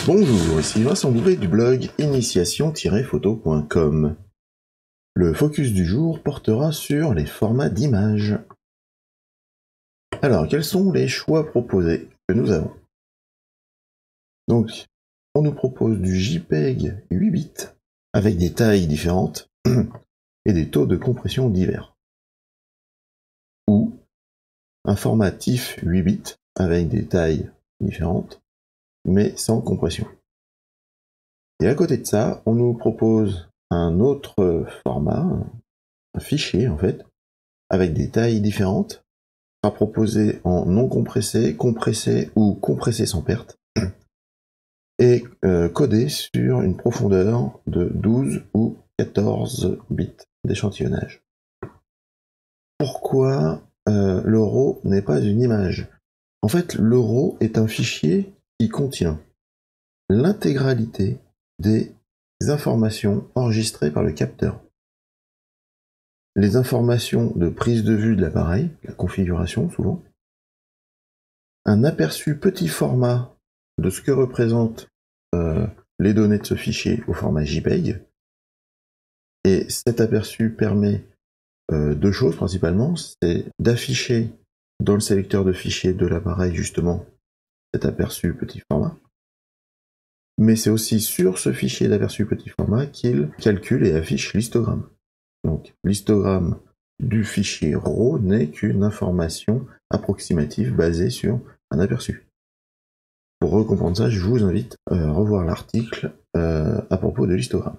Bonjour, ici Vincent Bouvet du blog initiation-photo.com. Le focus du jour portera sur les formats d'images. Alors, quels sont les choix proposés que nous avons? Donc, on nous propose du JPEG 8 bits avec des tailles différentes et des taux de compression divers. Ou un format TIFF 8 bits avec des tailles différentes mais sans compression. Et à côté de ça, on nous propose un autre format, un fichier en fait, avec des tailles différentes, sera proposé en non compressé, compressé ou compressé sans perte, et codé sur une profondeur de 12 ou 14 bits d'échantillonnage. Pourquoi le RAW n'est pas une image? En fait, le RAW est un fichier qui contient l'intégralité des informations enregistrées par le capteur. Les informations de prise de vue de l'appareil, la configuration souvent, un aperçu petit format de ce que représentent les données de ce fichier au format JPEG, et cet aperçu permet deux choses principalement, c'est d'afficher dans le sélecteur de fichiers de l'appareil justement cet aperçu petit format, mais c'est aussi sur ce fichier d'aperçu petit format qu'il calcule et affiche l'histogramme. Donc l'histogramme du fichier RAW n'est qu'une information approximative basée sur un aperçu. Pour recomprendre ça, je vous invite à revoir l'article à propos de l'histogramme.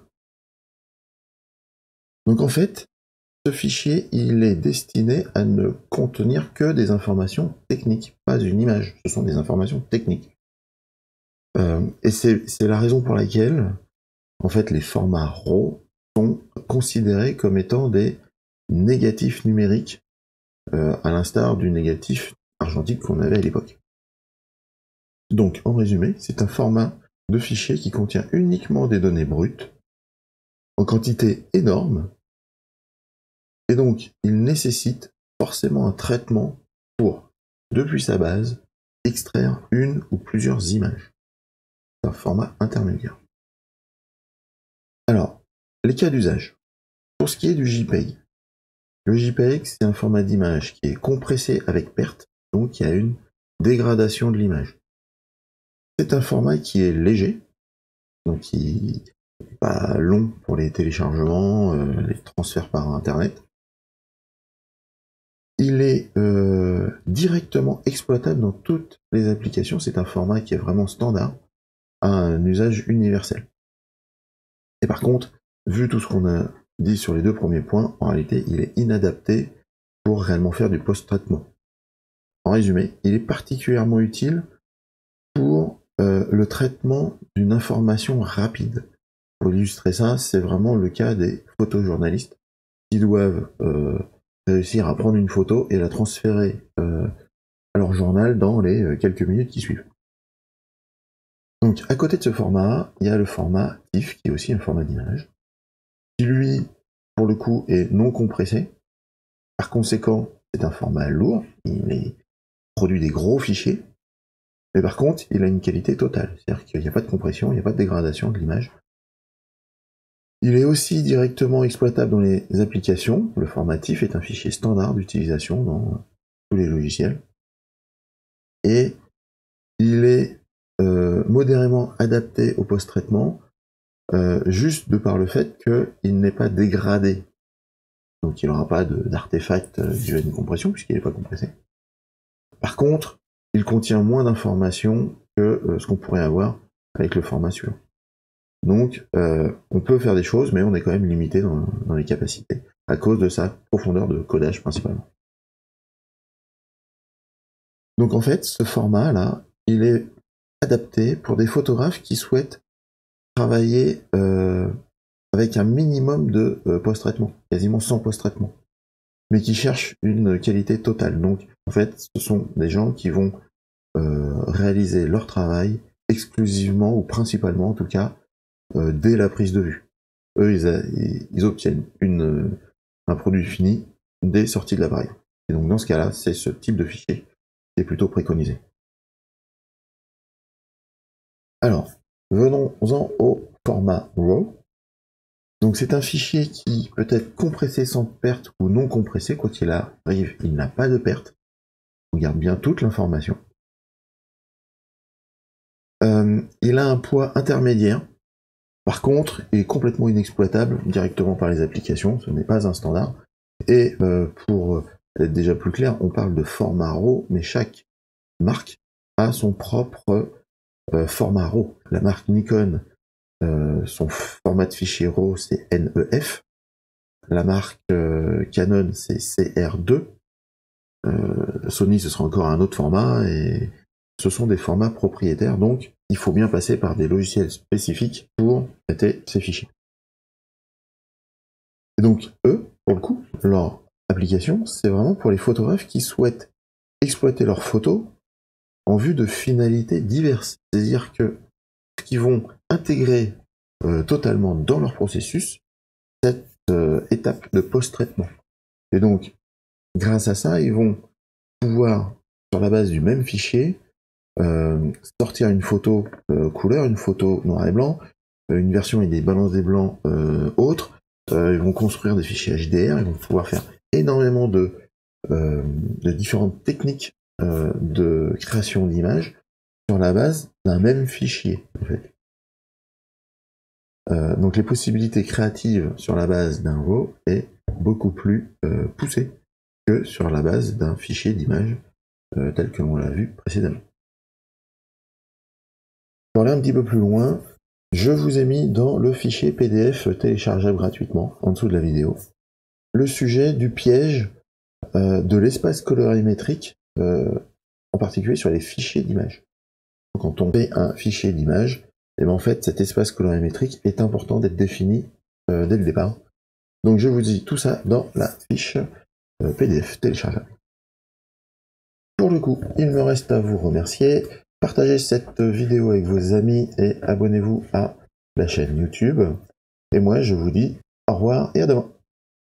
Donc en fait, ce fichier, il est destiné à ne contenir que des informations techniques, pas une image, ce sont des informations techniques. Et c'est la raison pour laquelle, en fait, les formats RAW sont considérés comme étant des négatifs numériques, à l'instar du négatif argentique qu'on avait à l'époque. Donc, en résumé, c'est un format de fichier qui contient uniquement des données brutes, en quantité énorme, et donc il nécessite forcément un traitement pour, depuis sa base, extraire une ou plusieurs images. C'est un format intermédiaire. Alors, les cas d'usage. Pour ce qui est du JPEG, le JPEG, c'est un format d'image qui est compressé avec perte, donc il y a une dégradation de l'image. C'est un format qui est léger, donc qui n'est pas long pour les téléchargements, les transferts par Internet. Il est directement exploitable dans toutes les applications, c'est un format qui est vraiment standard, à un usage universel. Et par contre, vu tout ce qu'on a dit sur les deux premiers points, en réalité, il est inadapté pour réellement faire du post-traitement. En résumé, il est particulièrement utile pour le traitement d'une information rapide. Pour illustrer ça, c'est vraiment le cas des photojournalistes qui doivent réussir à prendre une photo et la transférer à leur journal dans les quelques minutes qui suivent. Donc à côté de ce format, il y a le format TIFF qui est aussi un format d'image, qui lui, pour le coup, est non compressé. Par conséquent, c'est un format lourd, il produit des gros fichiers, mais par contre, il a une qualité totale, c'est-à-dire qu'il n'y a pas de compression, il n'y a pas de dégradation de l'image. Il est aussi directement exploitable dans les applications. Le format TIFF est un fichier standard d'utilisation dans tous les logiciels. Et il est modérément adapté au post-traitement, juste de par le fait qu'il n'est pas dégradé. Donc il n'aura pas d'artefact dû à une compression, puisqu'il n'est pas compressé. Par contre, il contient moins d'informations que ce qu'on pourrait avoir avec le format suivant. Donc on peut faire des choses, mais on est quand même limité dans les capacités, à cause de sa profondeur de codage principalement. Donc en fait, ce format-là, il est adapté pour des photographes qui souhaitent travailler avec un minimum de post-traitement, quasiment sans post-traitement, mais qui cherchent une qualité totale. Donc en fait, ce sont des gens qui vont réaliser leur travail exclusivement, ou principalement en tout cas, dès la prise de vue. Eux, ils obtiennent un produit fini dès sortie de l'appareil. Et donc dans ce cas-là, c'est ce type de fichier qui est plutôt préconisé. Alors, venons-en au format RAW. Donc c'est un fichier qui peut être compressé sans perte ou non compressé. Quoi qu'il arrive, il n'a pas de perte. On garde bien toute l'information. Il a un poids intermédiaire. Par contre, il est complètement inexploitable directement par les applications. Ce n'est pas un standard. Et pour être déjà plus clair, on parle de format RAW, mais chaque marque a son propre format RAW. La marque Nikon, son format de fichier RAW, c'est NEF. La marque Canon, c'est CR2. Sony, ce sera encore un autre format, et ce sont des formats propriétaires, donc il faut bien passer par des logiciels spécifiques pour traiter ces fichiers. Et donc, eux, pour le coup, leur application, c'est vraiment pour les photographes qui souhaitent exploiter leurs photos en vue de finalités diverses. C'est-à-dire qu'ils vont intégrer totalement dans leur processus cette étape de post-traitement. Et donc, grâce à ça, ils vont pouvoir, sur la base du même fichier, sortir une photo couleur, une photo noir et blanc, une version avec des balances des blancs autres. Ils vont construire des fichiers HDR, ils vont pouvoir faire énormément de différentes techniques de création d'images sur la base d'un même fichier, en fait. Donc les possibilités créatives sur la base d'un RAW est beaucoup plus poussée que sur la base d'un fichier d'image tel que l'on l'a vu précédemment. Pour aller un petit peu plus loin, je vous ai mis dans le fichier PDF téléchargeable gratuitement, en dessous de la vidéo, le sujet du piège de l'espace colorimétrique, en particulier sur les fichiers d'images. Quand on fait un fichier d'image, et en fait cet espace colorimétrique est important d'être défini dès le départ. Donc je vous dis tout ça dans la fiche PDF téléchargeable. Pour le coup, il me reste à vous remercier. Partagez cette vidéo avec vos amis et abonnez-vous à la chaîne YouTube. Et moi, je vous dis au revoir et à demain.